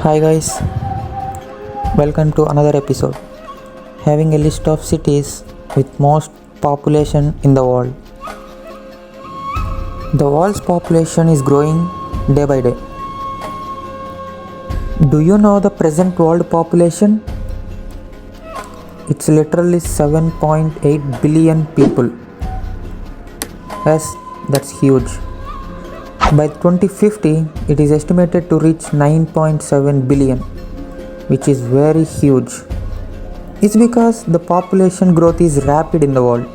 Hi guys, welcome to another episode. Having a list of cities with most population in the world. The world's population is growing day by day. Do you know the present world population? It's literally 7.8 billion people. Yes, that's huge. By 2050, it is estimated to reach 9.7 billion, which is very huge. It's because the population growth is rapid in the world,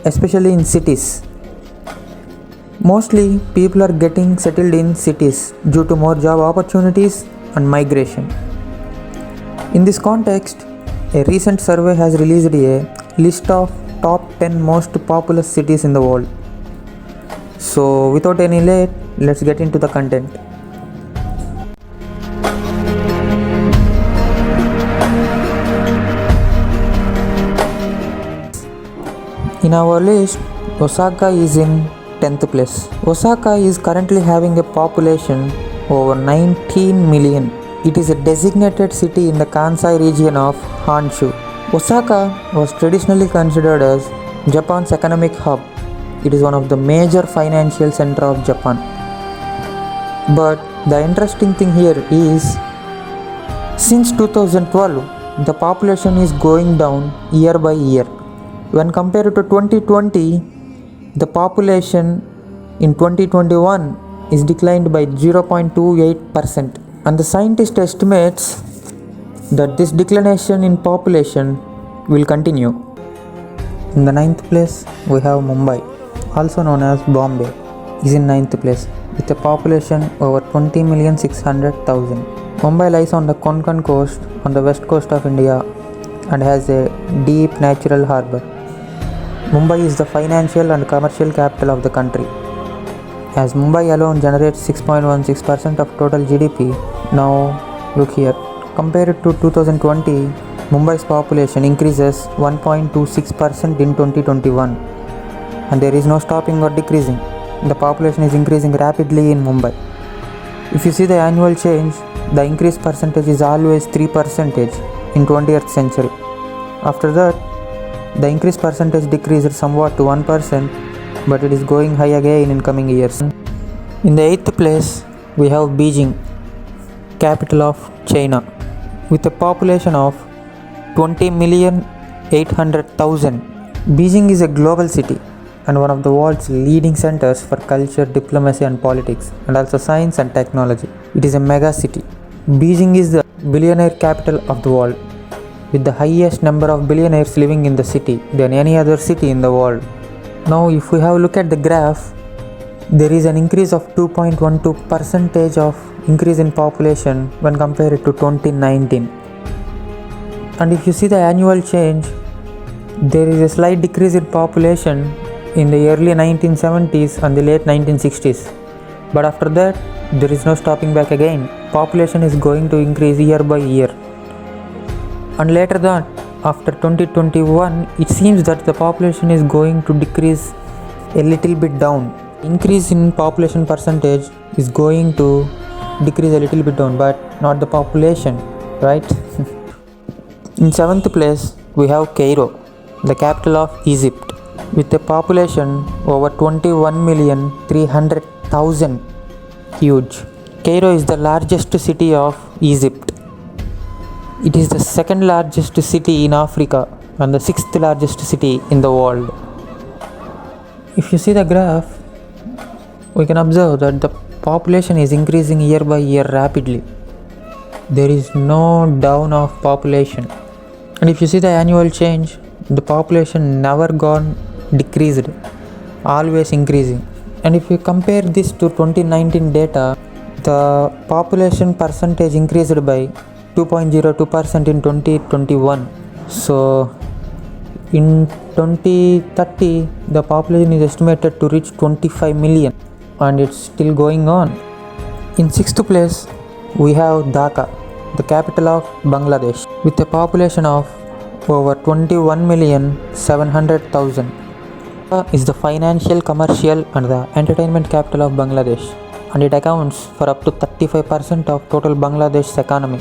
especially in cities. Mostly, people are getting settled in cities due to more job opportunities and migration. In this context, a recent survey has released a list of top 10 most populous cities in the world. So without any late, let's get into the content. In our list, Osaka is in 10th place. Osaka is currently having a population over 19 million. It is a designated city in the Kansai region of Honshu. Osaka was traditionally considered as Japan's economic hub. It is one of the major financial centers of Japan. But the interesting thing here is, since 2012, the population is going down year by year. When compared to 2020, the population in 2021 is declined by 0.28%. And the scientist estimates that this declination in population will continue. In the 9th place, we have Mumbai, also known as Bombay, is in 9th place with a population over 20,600,000. Mumbai lies on the Konkan coast on the west coast of India and has a deep natural harbour. Mumbai is the financial and commercial capital of the country. As Mumbai alone generates 6.16% of total GDP. Now look here, compared to 2020, Mumbai's population increases 1.26% in 2021. And there is no stopping or decreasing. The population is increasing rapidly in Mumbai. If you see the annual change, the increase percentage is always 3% in 20th century. After that, the increase percentage decreased somewhat to 1%, but it is going high again in coming years. In the 8th place, we have Beijing, capital of China, with a population of 20,800,000. Beijing is a global city and one of the world's leading centers for culture, diplomacy and politics, and also science and technology. It is a mega city. Beijing is the billionaire capital of the world, with the highest number of billionaires living in the city than any other city in the world. Now if we have a look at the graph, there is an increase of 2.12% of increase in population when compared to 2019. And if you see the annual change, there is a slight decrease in population in the early 1970s and the late 1960s. But after that, there is no stopping back again. Population is going to increase year by year. And later that, after 2021, it seems that the population is going to decrease a little bit down. Increase in population percentage is going to decrease a little bit down, but not the population, right? In 7th place, we have Cairo, the capital of Egypt, with a population over 21,300,000. Huge. Cairo is the largest city of Egypt. It is the second largest city in Africa and the 6th largest city in the world. If you see the graph, we can observe that the population is increasing year by year rapidly. There is no down of population. And if you see the annual change, the population never gone decreased, always increasing. And if you compare this to 2019 data, the population percentage increased by 2.02% in 2021. So in 2030, the population is estimated to reach 25 million, and it's still going on. In 6th place, we have Dhaka, the capital of Bangladesh, with a population of over 21,700,000. Dhaka is the financial, commercial and the entertainment capital of Bangladesh. and it accounts for up to 35% of total Bangladesh's economy.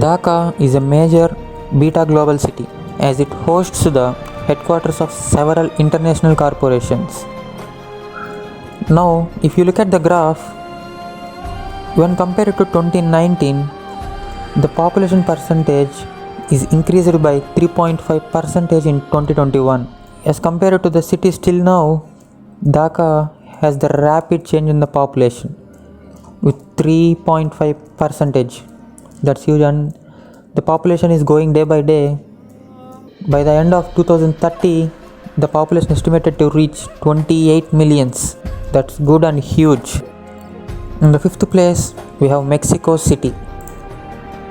Dhaka is a major beta global city as it hosts the headquarters of several international corporations. Now, if you look at the graph, when compared to 2019, the population percentage is increased by 3.5% in 2021. As compared to the city still now, Dhaka has the rapid change in the population with 3.5%. That's huge, and the population is going day by day. By the end of 2030, the population estimated to reach 28 millions. That's good and huge. In the fifth place, we have Mexico City,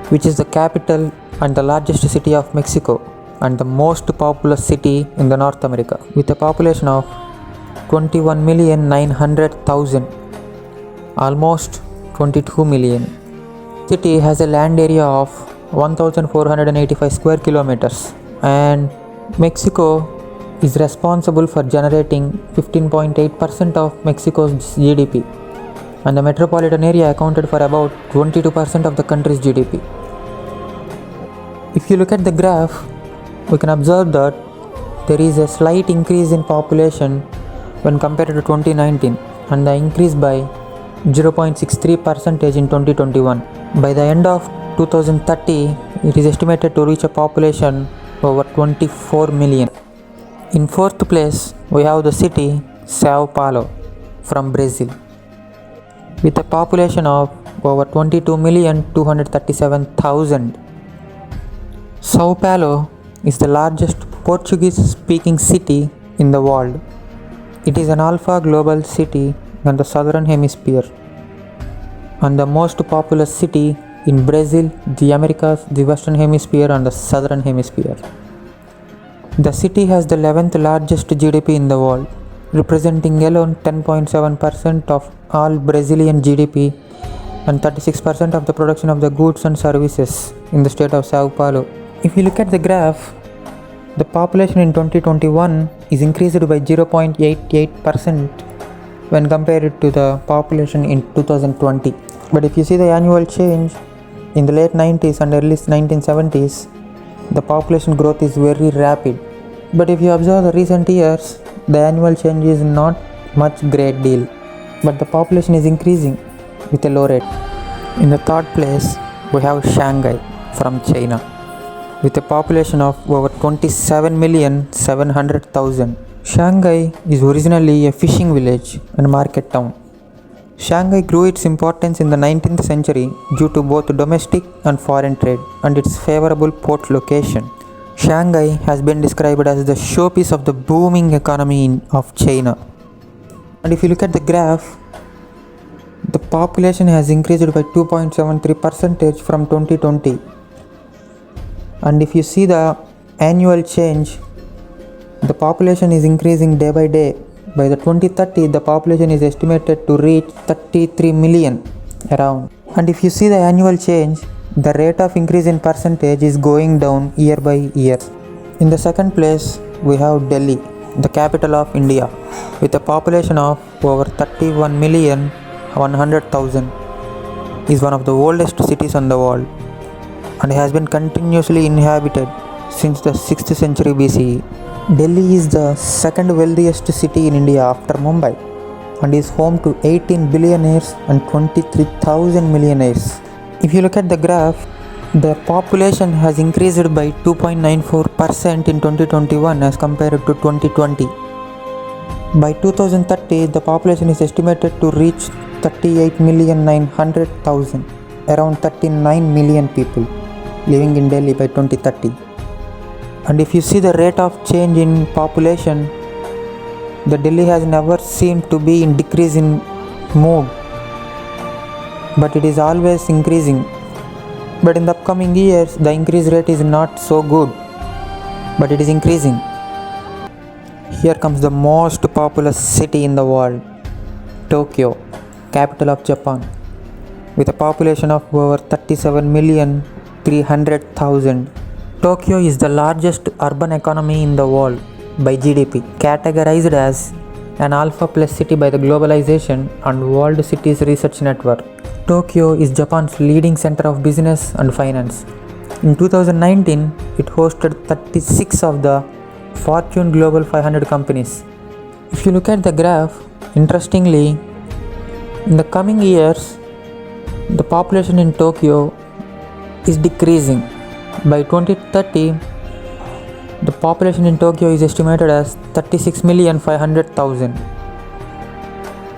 which is the capital and the largest city of Mexico and the most populous city in the North America with a population of 21,900,000, almost 22 million. The city has a land area of 1,485 square kilometers, and Mexico is responsible for generating 15.8% of Mexico's GDP, and the metropolitan area accounted for about 22% of the country's GDP. If you look at the graph, we can observe that there is a slight increase in population when compared to 2019, and the increase by 0.63% in 2021. By the end of 2030, it is estimated to reach a population over 24 million. In fourth place, we have the city Sao Paulo from Brazil with a population of over 22,237,000. Sao Paulo is the largest Portuguese-speaking city in the world. It is an alpha global city in the southern hemisphere and the most populous city in Brazil, the Americas, the western hemisphere and the southern hemisphere. The city has the 11th largest GDP in the world, representing alone 10.7% of all Brazilian GDP and 36% of the production of the goods and services in the state of Sao Paulo. If you look at the graph, the population in 2021 is increased by 0.88% when compared to the population in 2020. But if you see the annual change in the late 90s and early 1970s, the population growth is very rapid. But if you observe the recent years, the annual change is not much great deal. But the population is increasing with a low rate. In the third place, we have Shanghai from China with a population of over 27,700,000. Shanghai is originally a fishing village and market town. Shanghai grew its importance in the 19th century due to both domestic and foreign trade and its favorable port location. Shanghai has been described as the showpiece of the booming economy of China. And if you look at the graph, the population has increased by 2.73% from 2020. And if you see the annual change, the population is increasing day by day. By the 2030, the population is estimated to reach 33 million around. And if you see the annual change, the rate of increase in percentage is going down year by year. In the second place, we have Delhi, the capital of India, with a population of over 31,100,000. Is one of the oldest cities in the world and has been continuously inhabited since the 6th century BCE. Delhi is the second wealthiest city in India after Mumbai and is home to 18 billionaires and 23,000 millionaires. If you look at the graph, the population has increased by 2.94% in 2021 as compared to 2020. By 2030, the population is estimated to reach 38,900,000, around 39 million people living in Delhi by 2030. And if you see the rate of change in population, the Delhi has never seemed to be in decrease in mood, but it is always increasing. But in the upcoming years, the increase rate is not so good, but it is increasing. Here comes the most populous city in the world, Tokyo, capital of Japan, with a population of over 37,300,000. Tokyo is the largest urban economy in the world by GDP, categorized as an Alpha Plus city by the Globalization and World Cities Research Network. Tokyo is Japan's leading center of business and finance. In 2019, it hosted 36 of the Fortune Global 500 companies. If you look at the graph, interestingly, in the coming years, the population in Tokyo is decreasing. By 2030, the population in Tokyo is estimated as 36,500,000.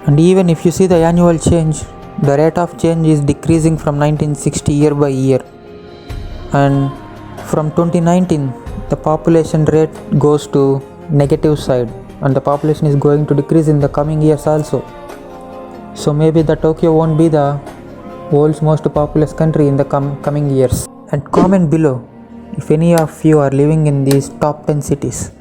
And even if you see the annual change, the rate of change is decreasing from 1960 year by year. And from 2019, the population rate goes to negative side, and the population is going to decrease in the coming years also. So maybe the Tokyo won't be the world's most populous country in the coming years. And comment below if any of you are living in these top 10 cities.